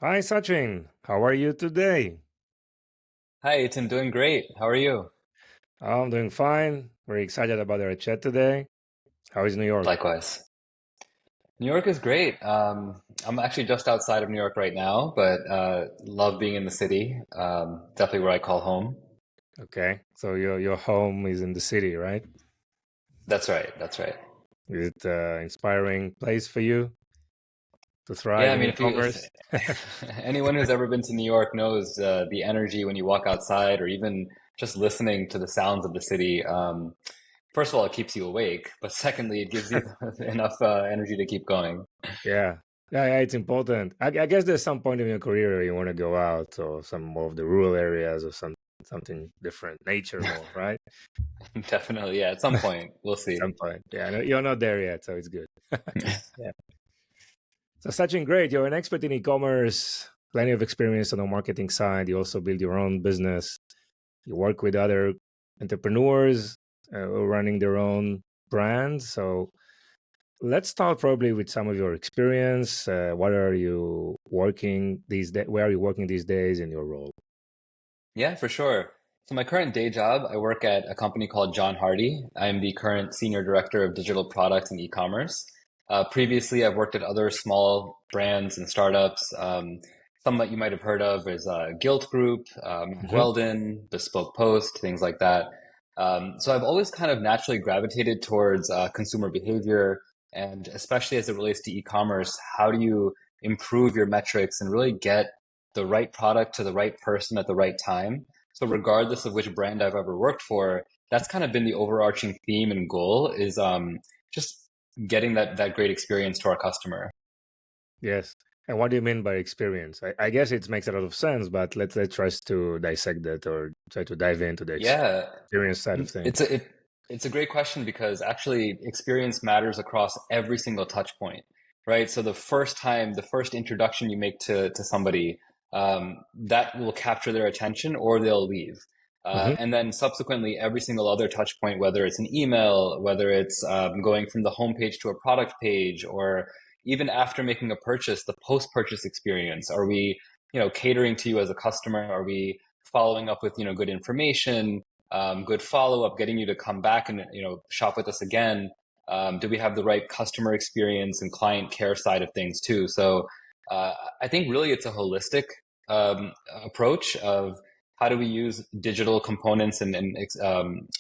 Hi, Sachin. How are you today? Hi, Ethan. Doing great. How are you? I'm doing fine. Very excited about our chat today. How is New York? Likewise. New York is great. I'm actually just outside of New York right now, but love being in the city. Definitely where I call home. Okay, so your home is in the city, right? That's right. That's right. Is it inspiring place for you to Yeah, thrive I in mean, if e-commerce? anyone who's ever been to New York knows the energy when you walk outside, or even just listening to the sounds of the city. First of all, it keeps you awake, but secondly, it gives you enough energy to keep going. Yeah, yeah, it's important. I guess there's some point in your career where you want to go out or some more of the rural areas or something different, nature more, right? Definitely, yeah. At some point, we'll At see. some point. Yeah, no, you're not there yet, so it's good. Yeah. So Sachin, great. You're an expert in e-commerce, plenty of experience on the marketing side. You also build your own business. You work with other entrepreneurs running their own brands. So let's start probably with some of your experience. What are you working these days? Where are you working these days in your role? Yeah, for sure. So my current day job, I work at a company called John Hardy. I'm the current senior director of digital products and e-commerce. Previously, I've worked at other small brands and startups. Some that you might have heard of is Gilt Groupe, Mack Hmm. Weldon, Bespoke Post, things like that. So I've always kind of naturally gravitated towards consumer behavior, and especially as it relates to e-commerce, how do you improve your metrics and really get the right product to the right person at the right time. So regardless of which brand I've ever worked for, that's kind of been the overarching theme and goal is just getting that great experience to our customer. Yes. And what do you mean by experience? I guess it makes a lot of sense, but let's try to dissect that or try to dive into the Yeah, experience side of things. it's a great question because actually experience matters across every single touch point, right? So the first time, the first introduction you make to somebody, that will capture their attention or they'll leave. Hmm. And then subsequently, every single other touch point, whether it's an email, whether it's going from the homepage to a product page, or even after making a purchase, the post-purchase experience. Are we, catering to you as a customer? Are we following up with, good information? Good follow-up, getting you to come back and shop with us again. Do we have the right customer experience and client care side of things too? So I think really it's a holistic approach of how do we use digital components and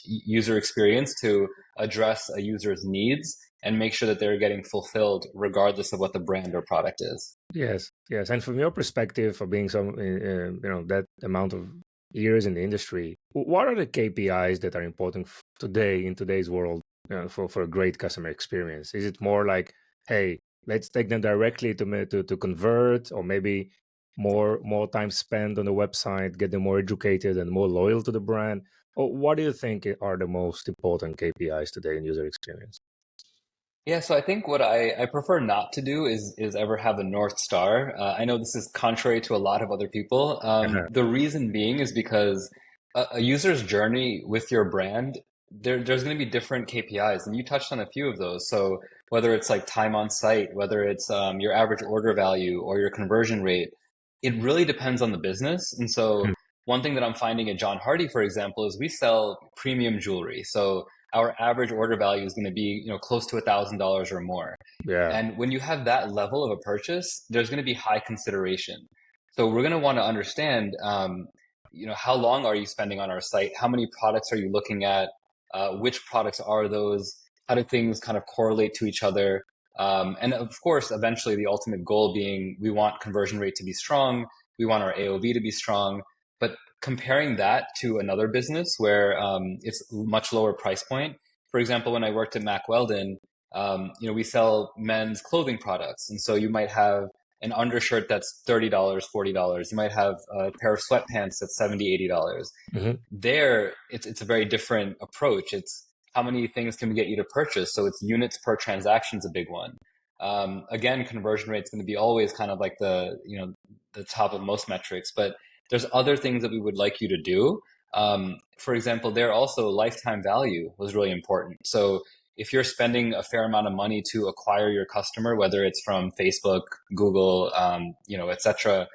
user experience to address a user's needs and make sure that they're getting fulfilled regardless of what the brand or product is. Yes, yes. And from your perspective, for being that amount of years in the industry, what are the KPIs that are important today in today's world, for a great customer experience? Is it more like, hey, let's take them directly to convert, or maybe more time spent on the website, get them more educated and more loyal to the brand? Or what do you think are the most important KPIs today in user experience? Yeah, so I think what I prefer not to do is ever have a North Star. I know this is contrary to a lot of other people. Uh-huh. The reason being is because a user's journey with your brand, there's going to be different KPIs, and you touched on a few of those. So whether it's like time on site, whether it's your average order value or your conversion rate, it really depends on the business. And so one thing that I'm finding at John Hardy, for example, is we sell premium jewelry. So our average order value is going to be, close to $1,000 or more. Yeah. And when you have that level of a purchase, there's going to be high consideration. So we're going to want to understand, how long are you spending on our site? How many products are you looking at? Which products are those? How do things kind of correlate to each other? And of course, eventually the ultimate goal being we want conversion rate to be strong. We want our AOV to be strong. But comparing that to another business where it's much lower price point. For example, when I worked at Mack Weldon, we sell men's clothing products, and so you might have an undershirt that's $30, $40. You might have a pair of sweatpants that's $70, $80. Hmm. There, it's a very different approach. It's how many things can we get you to purchase? So it's units per transaction is a big one. Again, conversion rate is going to be always kind of like the top of most metrics, but there's other things that we would like you to do. For example, there also lifetime value was really important. So if you're spending a fair amount of money to acquire your customer, whether it's from Facebook, Google, etc.,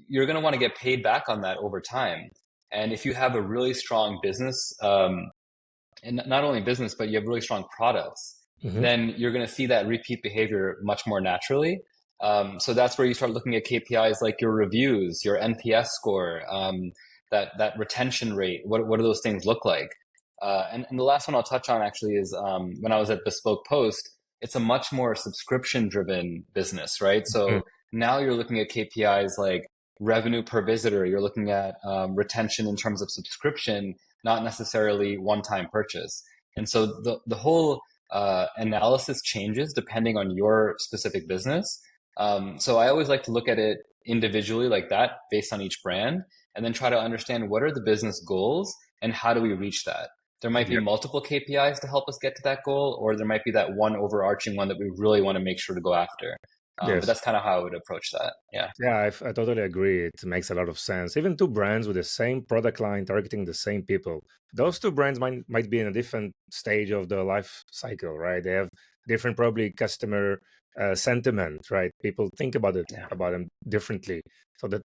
you're going to want to get paid back on that over time. And if you have a really strong business, and not only business, but you have really strong products, then you're going to see that repeat behavior much more naturally. So that's where you start looking at KPIs like your reviews, your NPS score, that retention rate. What do those things look like? And the last one I'll touch on actually is when I was at Bespoke Post, it's a much more subscription driven business, right? So now you're looking at KPIs like revenue per visitor. You're looking at retention in terms of subscription, not necessarily one-time purchase. And so the whole analysis changes depending on your specific business. So I always like to look at it individually like that based on each brand, and then try to understand what are the business goals and how do we reach that. There might be multiple KPIs to help us get to that goal, or there might be that one overarching one that we really want to make sure to go after. But that's kind of how I would approach that. Yeah. Yeah, I totally agree. It makes a lot of sense. Even two brands with the same product line targeting the same people, those two brands might be in a different stage of the life cycle, right? They have different probably customer sentiment, right? People think about them differently, so that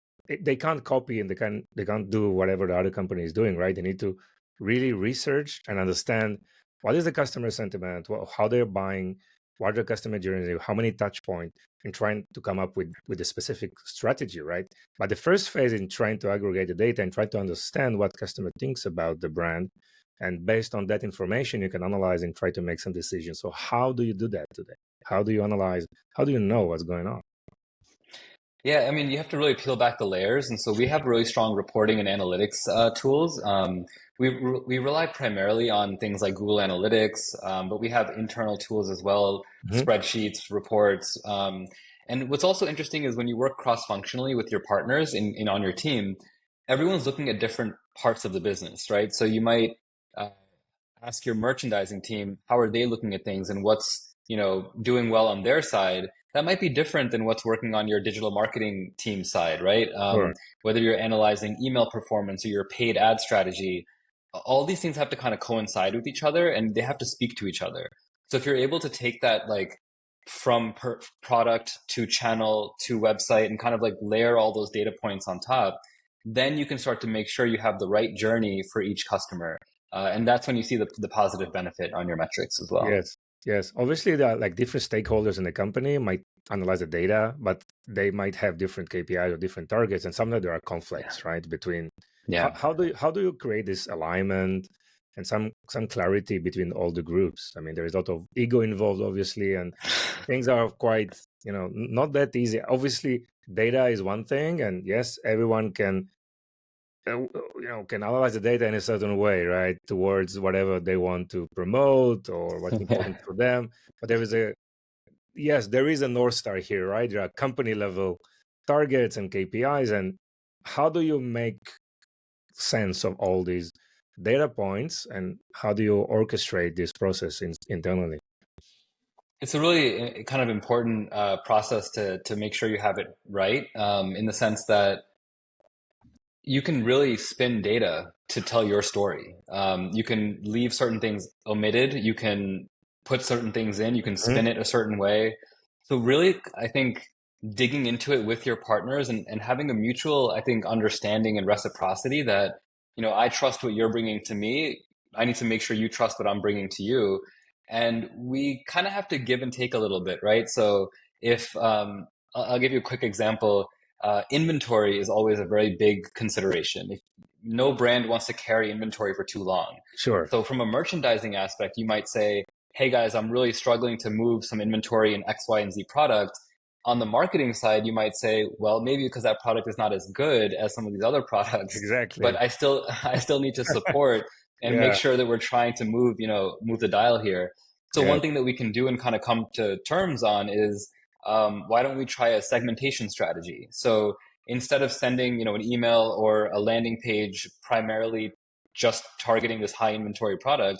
they can't copy and they can't do whatever the other company is doing, right? They need to really research and understand what is the customer sentiment, how they're buying, what are the customer journey, how many touch points, and trying to come up with a specific strategy, right? But the first phase in trying to aggregate the data and try to understand what customer thinks about the brand. And based on that information, you can analyze and try to make some decisions. So how do you do that today? How do you analyze? How do you know what's going on? Yeah, I mean, you have to really peel back the layers. And so we have really strong reporting and analytics tools. We rely primarily on things like Google Analytics, but we have internal tools as well, spreadsheets, reports. And what's also interesting is when you work cross-functionally with your partners on your team, everyone's looking at different parts of the business, right? So you might ask your merchandising team, how are they looking at things and what's, doing well on their side. That might be different than what's working on your digital marketing team side, right? Sure. Whether you're analyzing email performance or your paid ad strategy, all these things have to kind of coincide with each other and they have to speak to each other. So if you're able to take that like from product to channel to website and kind of like layer all those data points on top, then you can start to make sure you have the right journey for each customer. And that's when you see the positive benefit on your metrics as well. Yes. Obviously, there are like different stakeholders in the company might analyze the data, but they might have different KPIs or different targets, and sometimes there are conflicts, right? Between how do you create this alignment and some clarity between all the groups? I mean, there is a lot of ego involved, obviously, and things are quite not that easy. Obviously, data is one thing, and yes, everyone can analyze the data in a certain way, right, towards whatever they want to promote or what's important for them. But there is a North Star here, right? There are company level targets and KPIs. And how do you make sense of all these data points and how do you orchestrate this process internally? It's a really kind of important process to make sure you have it right, in the sense that you can really spin data to tell your story. You can leave certain things omitted. You can put certain things in. You can spin it a certain way. So really, I think digging into it with your partners and having a mutual, I think, understanding and reciprocity that, I trust what you're bringing to me. I need to make sure you trust what I'm bringing to you. And we kind of have to give and take a little bit, right? So if I'll give you a quick example. Inventory is always a very big consideration. No brand wants to carry inventory for too long. Sure. So from a merchandising aspect, you might say, hey guys, I'm really struggling to move some inventory in X, Y, and Z product. On the marketing side, you might say, well, maybe because that product is not as good as some of these other products. Exactly. But I still need to support and make sure that we're trying to move the dial here. So one thing that we can do and kind of come to terms on is, why don't we try a segmentation strategy? So instead of sending, an email or a landing page primarily just targeting this high inventory product,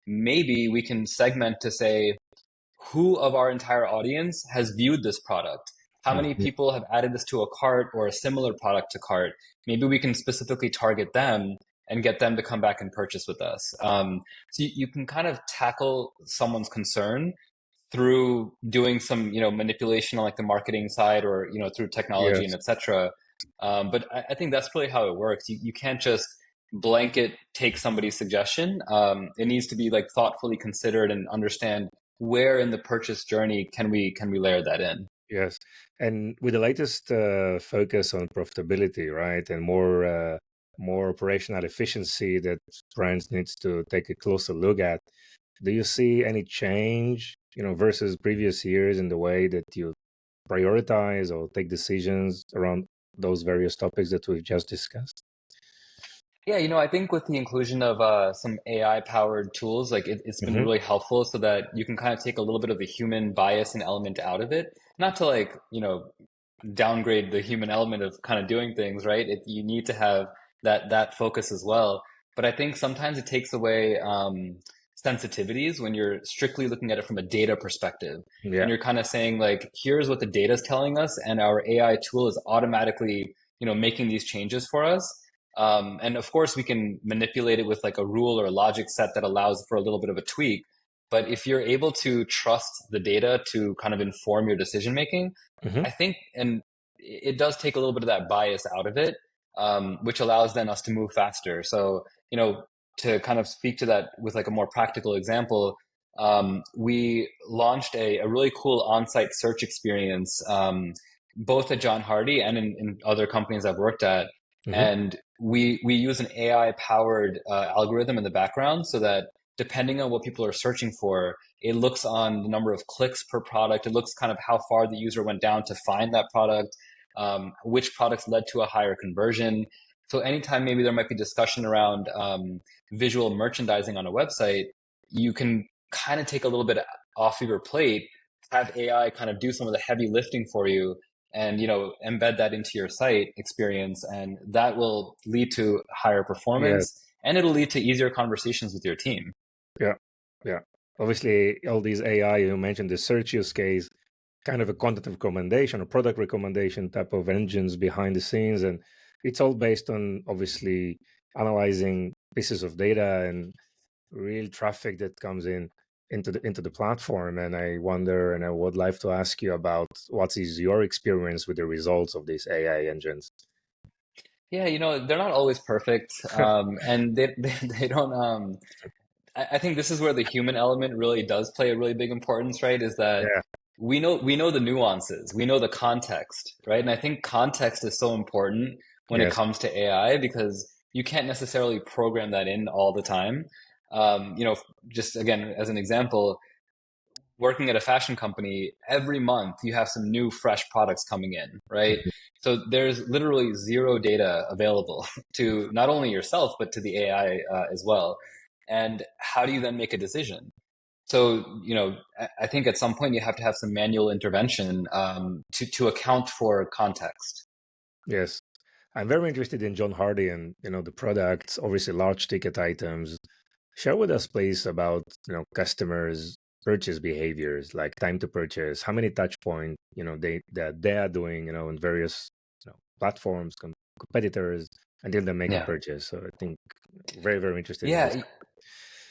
maybe we can segment to say, who of our entire audience has viewed this product? How many people have added this to a cart or a similar product to cart? Maybe we can specifically target them and get them to come back and purchase with us. So you can kind of tackle someone's concern through doing some, manipulation on like the marketing side, or, through technology and Yes. etc. But I think that's really how it works. You can't just blanket take somebody's suggestion. It needs to be like thoughtfully considered and understand where in the purchase journey can we layer that in. Yes. And with the latest focus on profitability, right, and more operational efficiency that brands needs to take a closer look at, do you see any change, versus previous years in the way that you prioritize or take decisions around those various topics that we've just discussed? Yeah, I think with the inclusion of some AI powered tools, like it's been Hmm. really helpful so that you can kind of take a little bit of the human bias and element out of it. Not to like, downgrade the human element of kind of doing things, right? You need to have that focus as well. But I think sometimes it takes away sensitivities when you're strictly looking at it from a data perspective, and Yeah. you're kind of saying like, here's what the data is telling us, and our AI tool is automatically, making these changes for us. And of course, we can manipulate it with like a rule or a logic set that allows for a little bit of a tweak. But if you're able to trust the data to kind of inform your decision making, Hmm. I think, and it does take a little bit of that bias out of it, which allows then us to move faster. So, to kind of speak to that with like a more practical example, we launched a really cool on-site search experience, both at John Hardy and in other companies I've worked at. Hmm. And we use an AI powered algorithm in the background so that depending on what people are searching for, it looks on the number of clicks per product. It looks kind of how far the user went down to find that product, which products led to a higher conversion. So anytime maybe there might be discussion around visual merchandising on a website, you can kind of take a little bit off of your plate, have AI kind of do some of the heavy lifting for you, and embed that into your site experience, and that will lead to higher Yes. performance, and it'll lead to easier conversations with your team. Yeah. Yeah. Obviously, all these AI, you mentioned the search use case, kind of a content recommendation or product recommendation type of engines behind the scenes. And it's all based on obviously analyzing pieces of data and real traffic that comes into the platform. And I wonder, and I would like to ask you about what is your experience with the results of these AI engines? Yeah, they're not always perfect, and they don't. I think this is where the human element really does play a really big importance, right? Is that Yeah. we know the nuances, we know the context, right? And I think context is so important when it Yes. comes to AI, because you can't necessarily program that in all the time. Just again as an example, working at a fashion company, every month you have some new fresh products coming in, right? Mhm. So there's literally zero data available to not only yourself, but to the AI as well. And how do you then make a decision? So, I think at some point you have to have some manual intervention to account for context. Yes. I'm very interested in John Hardy and the products, obviously large ticket items. Share with us, please, about customers' purchase behaviors, like time to purchase, how many touch point they are doing, in various platforms, competitors, until they make a Yeah. purchase. So I think very very interested in this.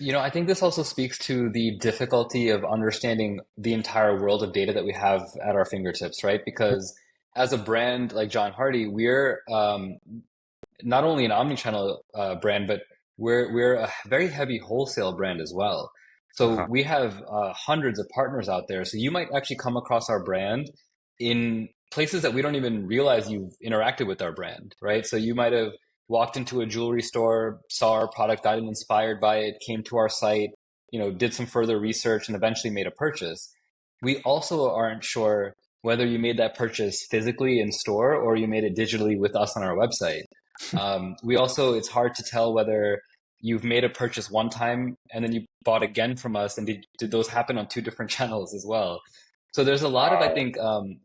Yeah. I think this also speaks to the difficulty of understanding the entire world of data that we have at our fingertips, right? Because as a brand like John Hardy, we're not only an omnichannel brand, but we're a very heavy wholesale brand as well. So Uh-huh. we have hundreds of partners out there. So you might actually come across our brand in places that we don't even realize you've interacted with our brand, right? So you might have walked into a jewelry store, saw our product, got inspired by it, came to our site, did some further research, and eventually made a purchase. We also aren't sure whether you made that purchase physically in store or you made it digitally with us on our website. We also, it's hard to tell whether you've made a purchase one time and then you bought again from us, and did those happen on two different channels as well? So there's a lot of, I Wow. think,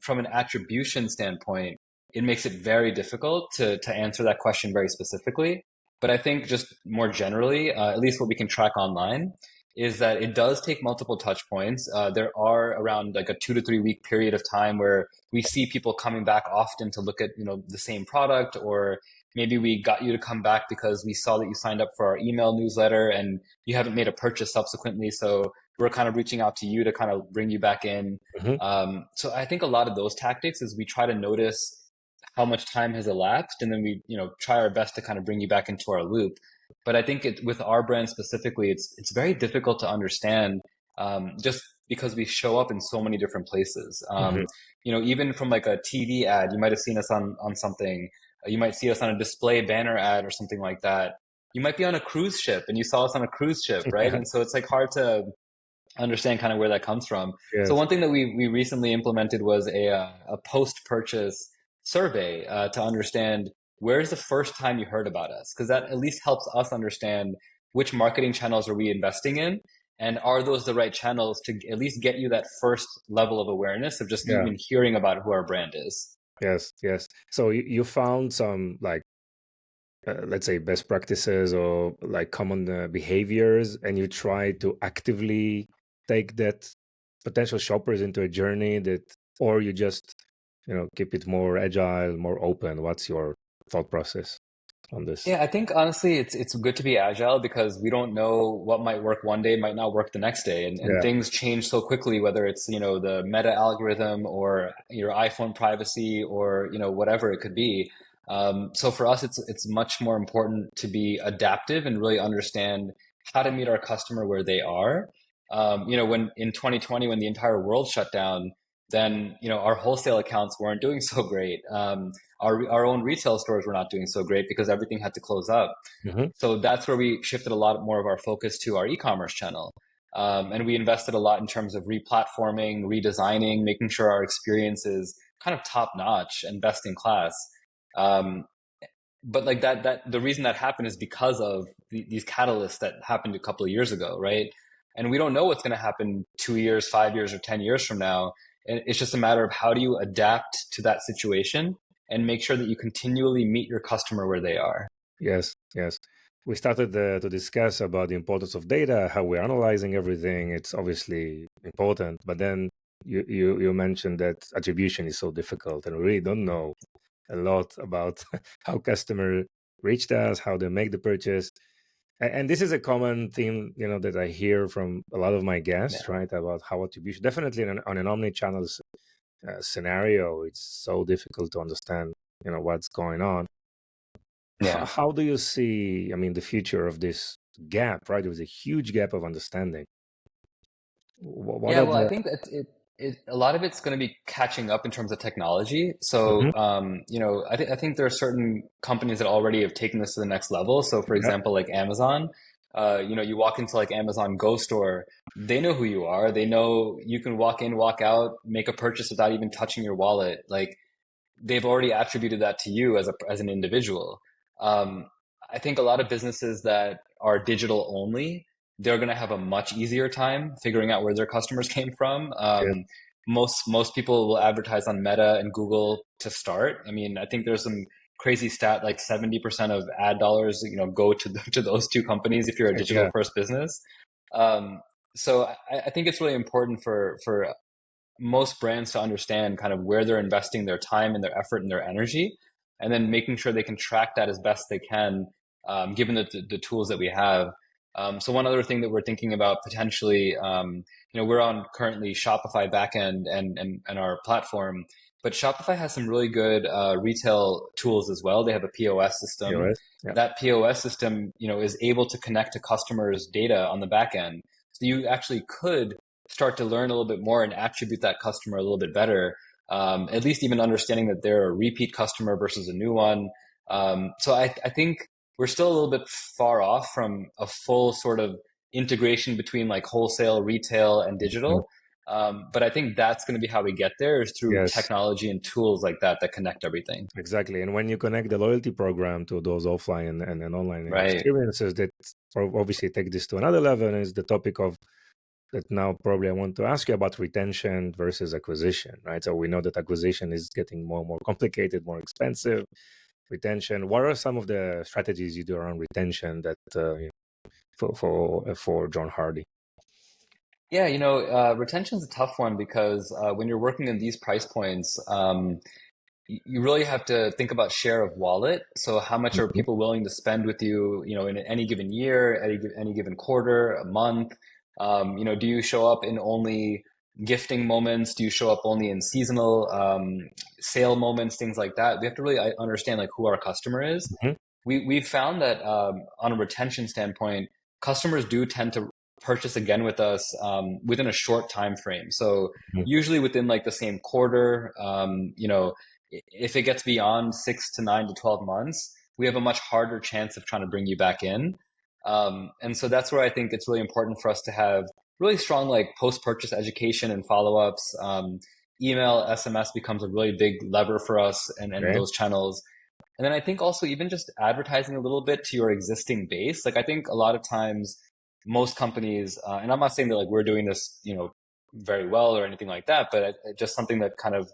from an attribution standpoint, it makes it very difficult to answer that question very specifically. But I think just more generally, at least what we can track online, is that it does take multiple touch points. There are around like a 2 to 3 week period of time where we see people coming back often to look at the same product, or maybe we got you to come back because we saw that you signed up for our email newsletter and you haven't made a purchase subsequently. So we're kind of reaching out to you to kind of bring you back in. Hmm. So I think a lot of those tactics is we try to notice how much time has elapsed, and then we, try our best to kind of bring you back into our loop. But I think with our brand specifically, it's very difficult to understand, just because we show up in so many different places. Hmm. Even from like a TV ad, you might have seen us on something. You might see us on a display banner ad or something like that. You might be on a cruise ship and you saw us on a cruise ship, right? And so it's like hard to understand kind of where that comes from. So Yes. one thing that we recently implemented was a post purchase survey, to understand where's the first time you heard about us, because that at least helps us understand which marketing channels are we investing in, and are those the right channels to at least get you that first level of awareness of just Yeah. even hearing about who our brand is. Yes. Yes. So you found some like let's say best practices or like common behaviors, and you try to actively take that potential shoppers into a journey that, or you just keep it more agile, more open. What's your thought process on this? Yeah, I think honestly it's good to be agile because we don't know what might work one day, might not work the next day. And Yeah. things change so quickly, whether it's, the meta algorithm or your iPhone privacy or, whatever it could be. So for us, it's much more important to be adaptive and really understand how to meet our customer where they are. When in 2020, when the entire world shut down, then, our wholesale accounts weren't doing so great. Our own retail stores were not doing so great because everything had to close up. Hmm. So that's where we shifted a lot more of our focus to our e-commerce channel. And we invested a lot in terms of replatforming, redesigning, making sure our experience is kind of top notch and best in class. Um, but like that, the reason that happened is because of these catalysts that happened a couple of years ago, right? And we don't know what's going to happen 2 years, 5 years, or 10 years from now. And it's just a matter of how do you adapt to that situation and make sure that you continually meet your customer where they are. Yes. Yes. We started to discuss about the importance of data, how we're analyzing everything. It's obviously important, but then you mentioned that attribution is so difficult, and we really don't know a lot about how customer reached us, how they make the purchase. And this is a common theme, that I hear from a lot of my guests, Yeah. right? About how attribution, definitely on an omni-channel scenario, it's so difficult to understand, what's going on. Yeah. How do you see, I mean, the future of this gap, right? There was a huge gap of understanding. What Yeah, are well, I the... think that a lot of it's going to be catching up in terms of technology. So, Mhm. I think there are certain companies that already have taken this to the next level. So, for Yeah, example, like Amazon, you walk into like Amazon Go store, they know who you are. They know you can walk in, walk out, make a purchase without even touching your wallet. Like they've already attributed that to you as an individual. Um, I think a lot of businesses that are digital only, they're going to have a much easier time figuring out where their customers came from. yeah, Most people will advertise on Meta and Google to start. I mean, I think there's some crazy stat like 70% of ad dollars, go to those two companies if you're a digital yeah. first business. Um, so I think it's really important for most brands to understand kind of where they're investing their time and their effort and their energy, and then making sure they can track that as best they can, given the tools that we have. So one other thing that we're thinking about potentially, we're on currently Shopify backend and our platform, but Shopify has some really good retail tools as well. They have a POS system. POS. Yeah. That POS system, is able to connect to customers' data on the back end. So you actually could start to learn a little bit more and attribute that customer a little bit better. At least even understanding that they're a repeat customer versus a new one. So I think we're still a little bit far off from a full sort of integration between like wholesale, retail, and Mhm. digital. But I think that's going to be how we get there is through Yes, technology and tools like that that connect everything. exactly. And when you connect the loyalty program to those offline and online Right. experiences, that obviously take this to another level, is the topic of that now probably I want to ask you about retention versus acquisition, right? So we know that acquisition is getting more and more complicated, more expensive. Retention. What are some of the strategies you do around retention that for John Hardy? Yeah, retention is a tough one because when you're working in these price points, you really have to think about share of wallet. So how much are Mhm. people willing to spend with you, in any given year, any given quarter, a month? Do you show up in only gifting moments? Do you show up only in seasonal sale moments, things like that? We have to really understand like who our customer is. Mhm. We've found that on a retention standpoint, customers do tend to purchase again with us within a short time frame. So Mhm. usually within like the same quarter, if it gets beyond 6 to 9 to 12 months, we have a much harder chance of trying to bring you back in. And so that's where I think it's really important for us to have really strong like post-purchase education and follow-ups. Email, SMS becomes a really big lever for us and Okay. those channels. And then I think also even just advertising a little bit to your existing base. Like I think a lot of times most companies, and I'm not saying that like we're doing this, very well or anything like that, but just something that kind of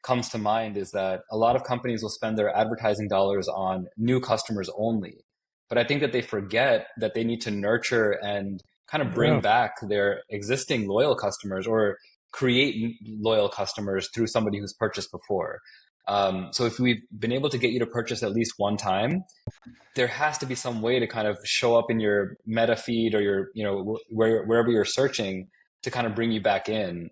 comes to mind is that a lot of companies will spend their advertising dollars on new customers only. But I think that they forget that they need to nurture and kind of bring Yeah. back their existing loyal customers or create loyal customers through somebody who's purchased before. So if we've been able to get you to purchase at least one time, there has to be some way to kind of show up in your meta feed or your, wherever you're searching to kind of bring you back in.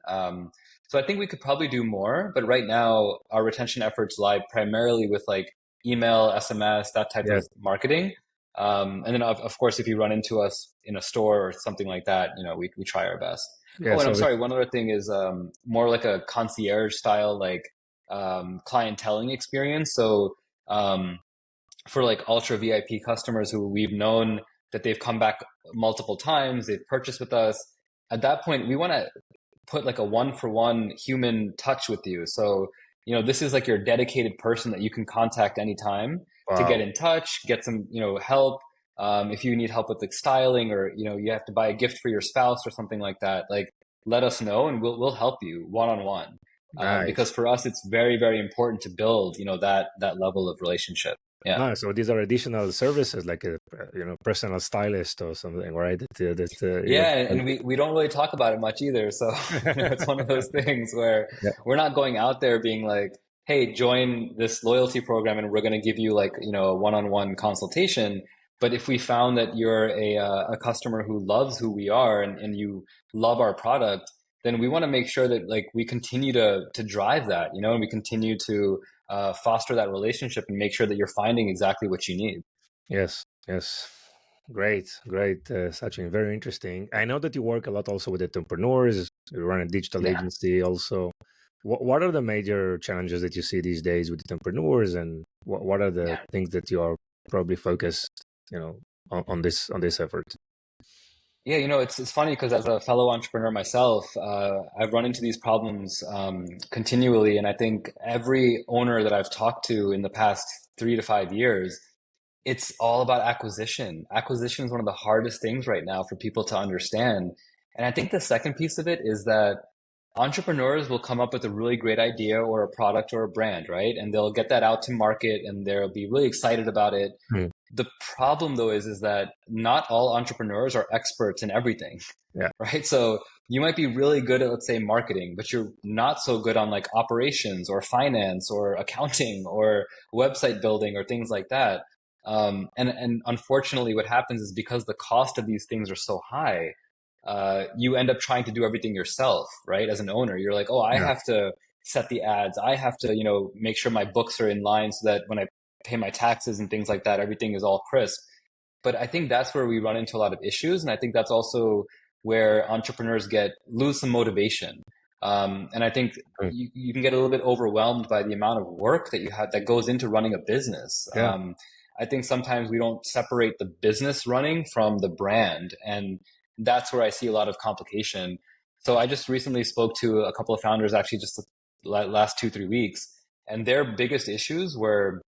So I think we could probably do more, but right now our retention efforts lie primarily with like email, SMS, that type of Yes. marketing. And then of course, if you run into us in a store or something like that, we try our best. Yeah. Oh, and I'm So sorry, one other thing is more like a concierge style, like clienteling experience. So um, for like ultra VIP customers who we've known that they've come back multiple times, they've purchased with us. At that point, we want to put like a one-for-one human touch with you. So, this is like your dedicated person that you can contact anytime to get wow. in touch, get some, help. If you need help with like styling or, you have to buy a gift for your spouse or something like that, like let us know and we'll help you one-on-one. Because Nice. for us, it's very, very important to build, that level of relationship. Yeah. Ah, so these are additional services like a personal stylist or something, right? You Yeah, and we don't really talk about it much either. So, it's one of those things where yeah. we're not going out there being like, hey, join this loyalty program and we're going to give you like, a one-on-one consultation. But if we found that you're a customer who loves who we are and you love our product, then we want to make sure that like we continue to drive that, and we continue to foster that relationship and make sure that you're finding exactly what you need. Yes. Yes. Great. Great, Sachin. Very interesting. I know that you work a lot also with entrepreneurs. You run a digital Yeah. agency also. What are the major challenges that you see these days with entrepreneurs, and what are the things that you are probably focused, on this effort? Yeah, it's funny because as a fellow entrepreneur myself, I've run into these problems continually, and I think every owner that I've talked to in the past 3 to 5 years, it's all about acquisition. Acquisition is one of the hardest things right now for people to understand, and I think the second piece of it is that entrepreneurs will come up with a really great idea or a product or a brand, right? And they'll get that out to market, and they'll be really excited about it. Hmm. The problem though is that not all entrepreneurs are experts in everything, Yeah. right? So you might be really good at, let's say, marketing, but you're not so good on like operations or finance or accounting or website building or things like that. And unfortunately, what happens is because the cost of these things are so high, you end up trying to do everything yourself, right? As an owner, you're like, oh, I Yeah. have to set the ads. I have to, make sure my books are in line so that when I pay my taxes and things like that, everything is all crisp. But I think that's where we run into a lot of issues. And I think that's also where entrepreneurs lose some motivation. And I think Hmm. you can get a little bit overwhelmed by the amount of work that you have that goes into running a business. Yeah. I think sometimes we don't separate the business running from the brand. And that's where I see a lot of complication. So I just recently spoke to a couple of founders, actually just the last 2, 3 weeks, and their biggest issues were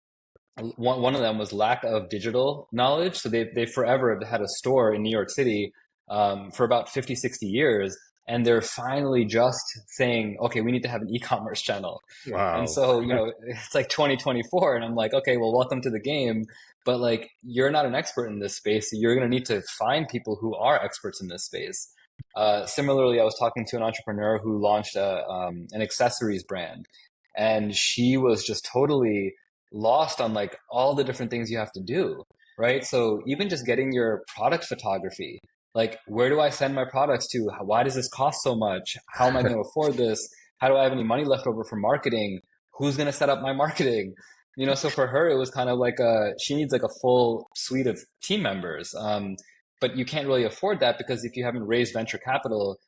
one of them was lack of digital knowledge. So they forever have had a store in New York City for about 50, 60 years. And they're finally just saying, okay, we need to have an e-commerce channel. And Wow. so, it's like 2024. And I'm like, okay, well, welcome to the game. But like, you're not an expert in this space. So you're going to need to find people who are experts in this space. Similarly, I was talking to an entrepreneur who launched an accessories brand. and she was just totally lost on like all the different things you have to do, right? So even just getting your product photography, like where do I send my products to? Why does this cost so much? How am I going to afford this? How do I have any money left over for marketing? Who's going to set up my marketing? So for her, it was kind of like she needs like a full suite of team members. But you can't really afford that because if you haven't raised venture capital,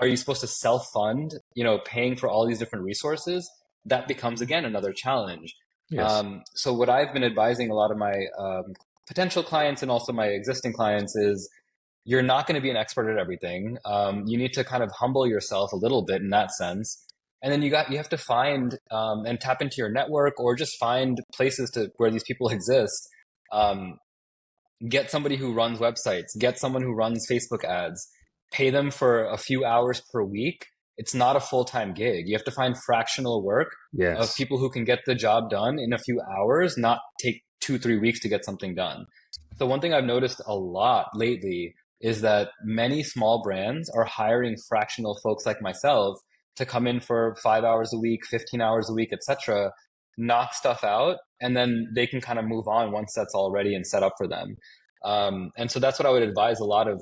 are you supposed to self-fund, paying for all these different resources? That becomes again another challenge. Yes. So what I've been advising a lot of my potential clients and also my existing clients is you're not going to be an expert at everything. You need to kind of humble yourself a little bit in that sense. And then you have to find and tap into your network or just find places where these people exist. Um, get somebody who runs websites, get someone who runs Facebook ads, pay them for a few hours per week. It's not a full-time gig. You have to find fractional work of Yes. people who can get the job done in a few hours, not take 2, 3 weeks to get something done. So one thing I've noticed a lot lately is that many small brands are hiring fractional folks like myself to come in for 5 hours a week, 15 hours a week, etc., knock stuff out, and then they can kind of move on once that's all ready and set up for them. And so that's what I would advise a lot of,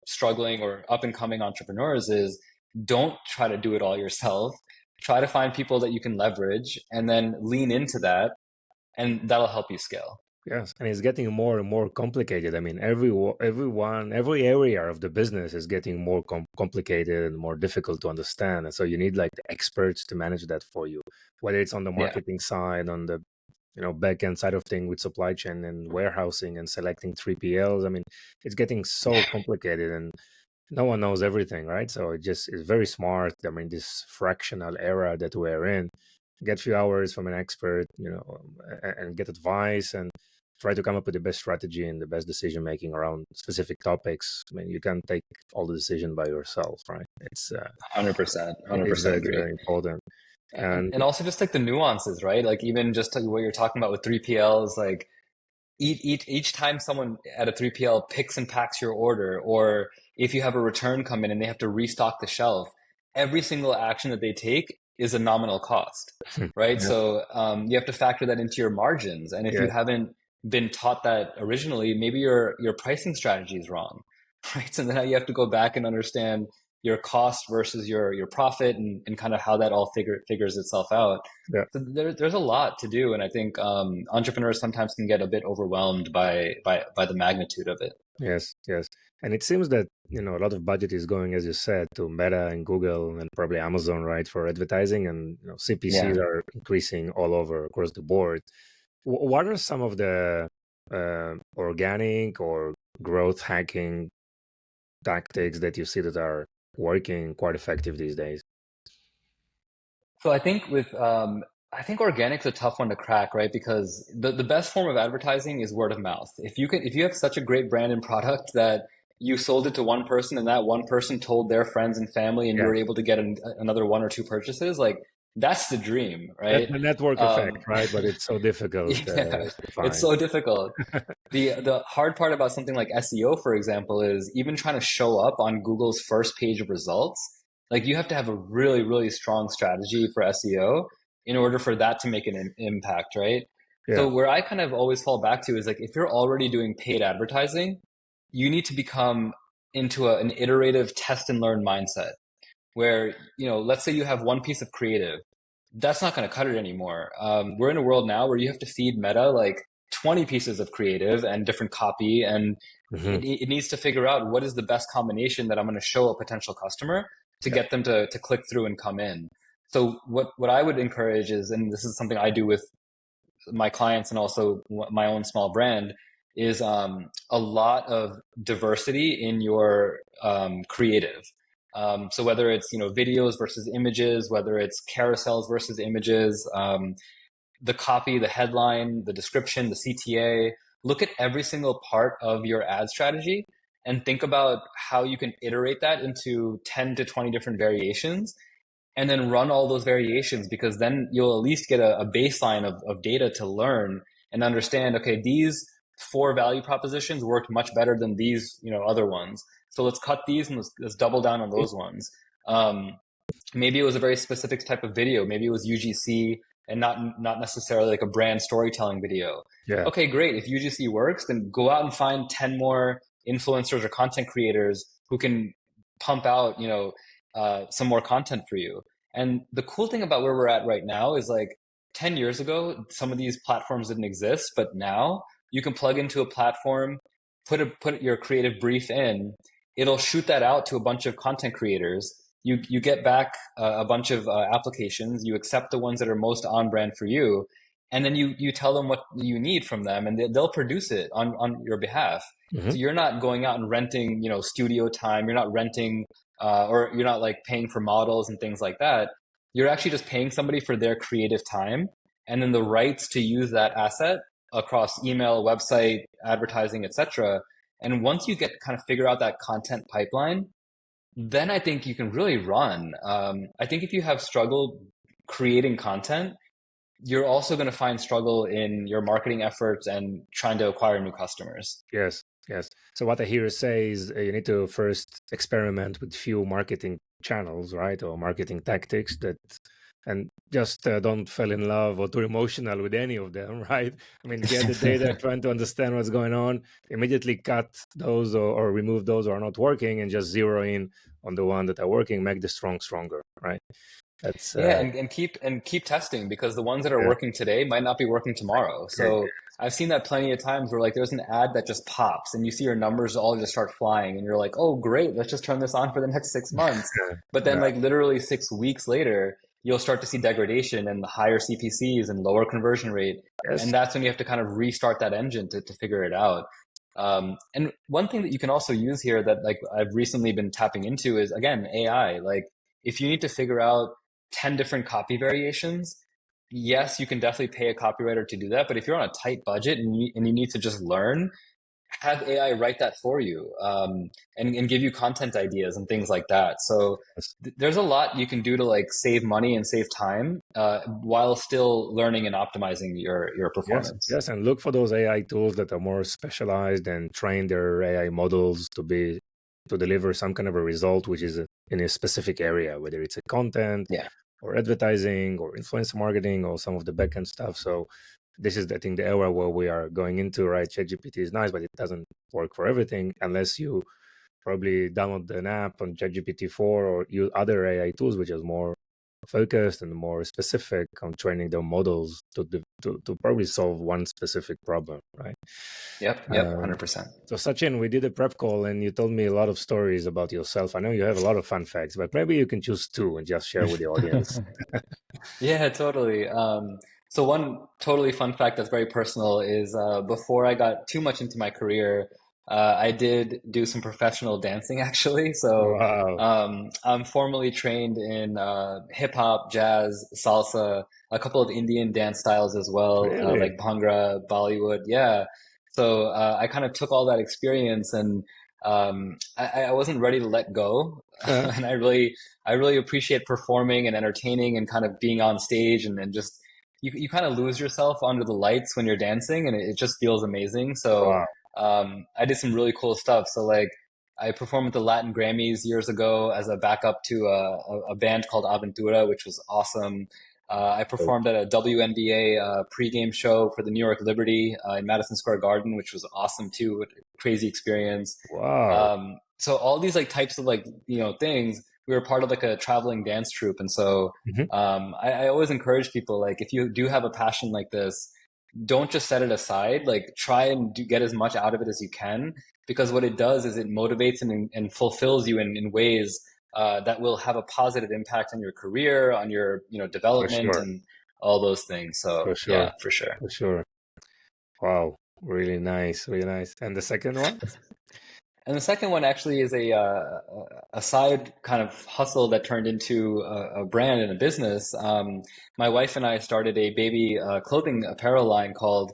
struggling or up and coming entrepreneurs is don't try to do it all yourself. Try to find people that you can leverage and then lean into that, and that'll help you scale. Yes, and it's getting more and more complicated. I mean, every area of the business is getting more complicated and more difficult to understand. And so you need like the experts to manage that for you, whether it's on the Yeah. marketing side, on the back end side of thing with supply chain and warehousing and selecting 3PLs. I mean, it's getting so complicated and no one knows everything, right? So it's very smart. I mean, this fractional era that we're in, get a few hours from an expert, and get advice and try to come up with the best strategy and the best decision making around specific topics. I mean, you can't take all the decision by yourself, right? 100%, It's 100% very, agree. very important. And, And and also just like the nuances, right? Like even just like what you're talking about with 3PLs, like each time someone at a 3PL picks and packs your order, or if you have a return come in and they have to restock the shelf, every single action that they take is a nominal cost, right? yeah, So you have to factor that into your margins. And if yeah, you haven't been taught that originally, maybe your pricing strategy is wrong, right? So then you have to go back and understand your cost versus your profit and kind of how that all figures itself out. yeah. So there's a lot to do, and I think entrepreneurs sometimes can get a bit overwhelmed by the magnitude of it. Yes, yes. And it seems that, a lot of budget is going, as you said, to Meta and Google and probably Amazon, right, for advertising. And, CPCs Yeah. are increasing all over across the board. What are some of the organic or growth hacking tactics that you see that are working quite effective these days? So I think organic's a tough one to crack, right? Because the best form of advertising is word of mouth. If you have such a great brand and product that you sold it to one person and that one person told their friends and family and you Yeah, were able to get another one or two purchases, like that's the dream, that's right? the network effect, Um, right? But it's so difficult yeah, to it's find. so difficult. The hard part about something like SEO, for example, is even trying to show up on Google's first page of results. Like you have to have a really, really strong strategy for SEO in order for that to make an impact, right? Yeah. So where I kind of always fall back to is like if you're already doing paid advertising, you need to become into an iterative test and learn mindset where, let's say you have one piece of creative, that's not going to cut it anymore. We're in a world now where you have to feed Meta like 20 pieces of creative and different copy, and Hmm. it needs to figure out what is the best combination that I'm going to show a potential customer to Yeah. get them to click through and come in. So what I would encourage is, and this is something I do with my clients and also my own small brand, is a lot of diversity in your creative. So whether it's videos versus images, whether it's carousels versus images, the copy, the headline, the description, the CTA, look at every single part of your ad strategy and think about how you can iterate that into 10 to 20 different variations and then run all those variations, because then you'll at least get a baseline of data to learn and understand, okay, these four value propositions worked much better than these other ones, so let's cut these and let's double down on those ones. um, Maybe it was a very specific type of video. Maybe it was UGC and not necessarily like a brand storytelling video. Yeah. Okay, great. If UGC works, then go out and find 10 more influencers or content creators who can pump out, some more content for you. And the cool thing about where we're at right now is like 10 years ago, some of these platforms didn't exist, but now you can plug into a platform, put your creative brief in, it'll shoot that out to a bunch of content creators. You get back a bunch of applications. You accept the ones that are most on brand for you, and then you tell them what you need from them, and they'll produce it on your behalf. Mm-hmm. So you're not going out and renting, studio time. You're not renting, or you're not like paying for models and things like that. You're actually just paying somebody for their creative time, and then the rights to use that asset across email, website, advertising, etc. And once you get kind of figure out that content pipeline, then I think you can really run. I think if you have struggled creating content, you're also going to find struggle in your marketing efforts and trying to acquire new customers. Yes, yes. So what I hear you say is you need to first experiment with few marketing channels, right, or marketing tactics and just don't fall in love or too emotional with any of them, right? I mean, get the data, trying to understand what's going on, immediately cut those or remove those who are not working, and just zero in on the one that are working, make the strong stronger, right? That's Yeah, and keep testing, because the ones that are yeah, working today might not be working tomorrow. yeah, So I've seen that plenty of times where like there's an ad that just pops and you see your numbers all just start flying and you're like, oh great, let's just turn this on for the next 6 months. But then yeah, like literally 6 weeks later, you'll start to see degradation and higher CPCs and lower conversion rate. yes, And that's when you have to kind of restart that engine to figure it out. And one thing that you can also use here that like I've recently been tapping into is, again, AI. Like if you need to figure out 10 different copy variations, yes, you can definitely pay a copywriter to do that. But if you're on a tight budget and you need to just learn, have AI write that for you, and give you content ideas and things like that. So yes. there's a lot you can do to like save money and save time, while still learning and optimizing your Yes, performance. yes, and look for those AI tools that are more specialized and train their AI models to deliver some kind of a result which is in a specific area, whether it's a content Yeah. or advertising or influencer marketing or some of the backend stuff. So this is, I think, the era where we are going into, right? ChatGPT is nice, but it doesn't work for everything unless you probably download an app on ChatGPT 4 or use other AI tools which is more focused and more specific on training their models to probably solve one specific problem, right? Yep, Um, 100%. so Sachin, we did a prep call and you told me a lot of stories about yourself. I know you have a lot of fun facts, but maybe you can choose two and just share with the audience. Yeah, totally. So one totally fun fact that's very personal is, before I got too much into my career, I did do some professional dancing actually. So Wow, I'm formally trained in hip hop, jazz, salsa, a couple of Indian dance styles as well, really? like Bhangra, Bollywood. Yeah. So I kind of took all that experience, and I wasn't ready to let go. And I really appreciate performing and entertaining and kind of being on stage, and just you kind of lose yourself under the lights when you're dancing, and it just feels amazing. So Wow. I did some really cool stuff. So like I performed at the Latin Grammys years ago as a backup to a band called Aventura, which was awesome. I performed at a WNBA pregame show for the New York Liberty in Madison Square Garden, which was awesome too. Crazy experience. Wow. So all these like types of like things. We were part of like a traveling dance troupe, and so Mhm. I always encourage people, like if you do have a passion like this, don't just set it aside. Like try and get as much out of it as you can, because what it does is it motivates and fulfills you in ways that will have a positive impact on your career, on your For development, sure. and all those things. So For yeah, sure. for sure. For sure. Wow. Really nice. Really nice. And the second one? And the second one actually is a side kind of hustle that turned into a brand and a business. My wife and I started a baby clothing apparel line called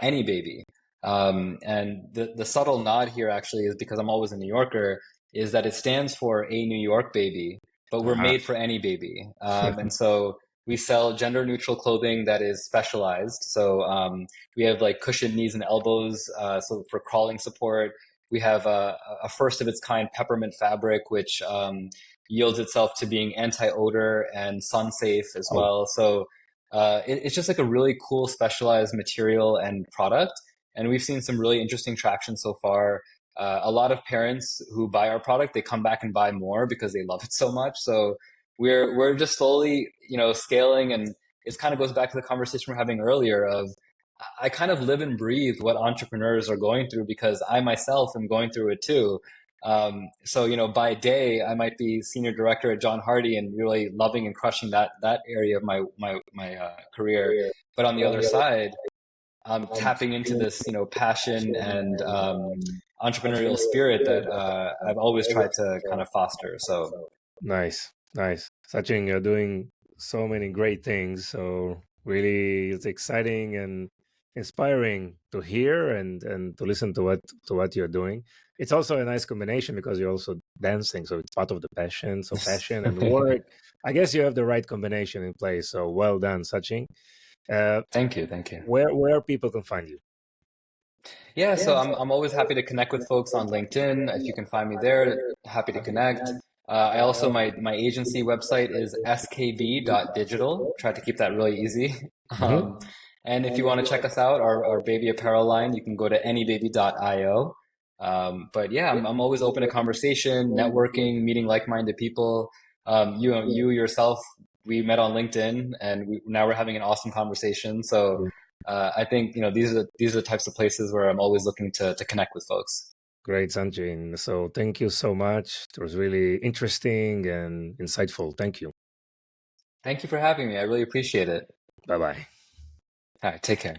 Any Baby. And the subtle nod here actually is because I'm always a New Yorker, is that it stands for a New York baby, but we're Uh-huh. made for any baby. And so we sell gender neutral clothing that is specialized. So we have like cushioned knees and elbows, so for crawling support. We have a first of its kind peppermint fabric, which yields itself to being anti-odor and sun safe as Oh, well. So it's just like a really cool specialized material and product. And we've seen some really interesting traction so far. A lot of parents who buy our product, they come back and buy more because they love it so much. So we're just slowly, scaling, and it kind of goes back to the conversation we're having earlier of I kind of live and breathe what entrepreneurs are going through because I myself am going through it too. So by day I might be senior director at John Hardy and really loving and crushing that area of my career, but on the other side, I'm tapping into this passion and entrepreneurial spirit that I've always tried to kind of foster. So nice, nice. Sachin, you're doing so many great things. So really, it's exciting and inspiring to hear and to listen to what you're doing. It's also a nice combination because you're also dancing, so it's part of the passion. So passion and work. I guess you have the right combination in place. So well done, Sachin. Uh, thank you, thank you. where people can find you? Yeah, so I'm always happy to connect with folks on LinkedIn. If you can find me there, happy to connect. I also my agency website is skb.digital. Try to keep that really easy. Hmm. And if you want to check us out, our baby apparel line, you can go to anybaby.io. But yeah, I'm always open to conversation, networking, meeting like-minded people. You yourself, we met on LinkedIn, and now we're having an awesome conversation. So I think these are the types of places where I'm always looking to connect with folks. Great, Sanjin. So thank you so much. It was really interesting and insightful. Thank you. Thank you for having me. I really appreciate it. Bye bye. All right, take care.